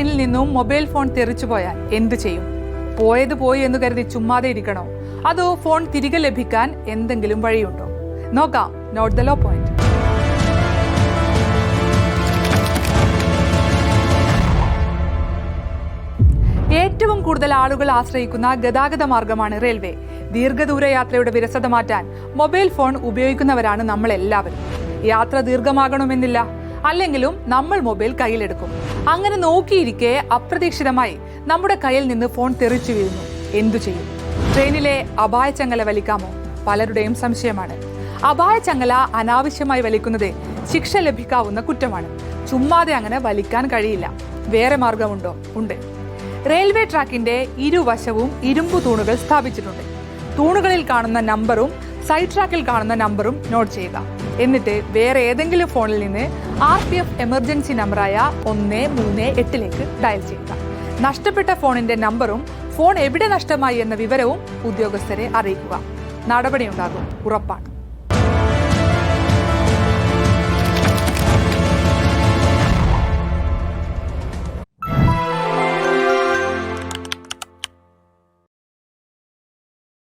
ട്രെയിനിൽ നിന്നും mobile phone തെറിച്ചു പോയാൽ എന്തു ചെയ്യും? പോയത് പോയി എന്ന് കരുതി ചുമ്മാതെ ഇരിക്കണോ? അതോ ഫോൺ തിരികെ ലഭിക്കാൻ എന്തെങ്കിലും വഴിയുണ്ടോ? നോക്കാം നോട്ട് ദ ലോ പോയിന്റ്. ഏറ്റവും കൂടുതൽ ആളുകൾ ആശ്രയിക്കുന്ന ഗതാഗത മാർഗമാണ് റെയിൽവേ. ദീർഘദൂര യാത്രയുടെ വിരസത മാറ്റാൻ മൊബൈൽ ഫോൺ ഉപയോഗിക്കുന്നവരാണ് നമ്മൾ എല്ലാവരും. യാത്ര ദീർഘമാകണമെന്നില്ല, അല്ലെങ്കിലും നമ്മൾ മൊബൈൽ കയ്യിലെടുക്കും. അങ്ങനെ നോക്കിയിരിക്കെ അപ്രതീക്ഷിതമായി നമ്മുടെ കയ്യിൽ നിന്ന് ഫോൺ തെറിച്ചു വീഴുന്നു. എന്തു ചെയ്യും? ട്രെയിനിലെ അപായച്ചങ്ങല വലിക്കാമോ? പലരുടെയും സംശയമാണ്. അപായച്ചങ്ങല അനാവശ്യമായി വലിക്കുന്നത് ശിക്ഷ ലഭിക്കാവുന്ന കുറ്റമാണ്. ചുമ്മാതെ അങ്ങനെ വലിക്കാൻ കഴിയില്ല. വേറെ മാർഗമുണ്ടോ? ഉണ്ട്. റെയിൽവേ ട്രാക്കിന്റെ ഇരുവശവും ഇരുമ്പു തൂണുകൾ സ്ഥാപിച്ചിട്ടുണ്ട്. തൂണുകളിൽ കാണുന്ന നമ്പറും സൈഡ് ട്രാക്കിൽ കാണുന്ന നമ്പറും നോട്ട് ചെയ്യുക. എന്നിട്ട് വേറെ ഏതെങ്കിലും ഫോണിൽ നിന്ന് RPF എമർജൻസി നമ്പറായ 138 ഡയൽ ചെയ്യുക. നഷ്ടപ്പെട്ട ഫോണിന്റെ നമ്പറും ഫോൺ എവിടെ നഷ്ടമായി എന്ന വിവരവും ഉദ്യോഗസ്ഥരെ അറിയിക്കുക. നടപടിയുണ്ടാകും, ഉറപ്പാണ്.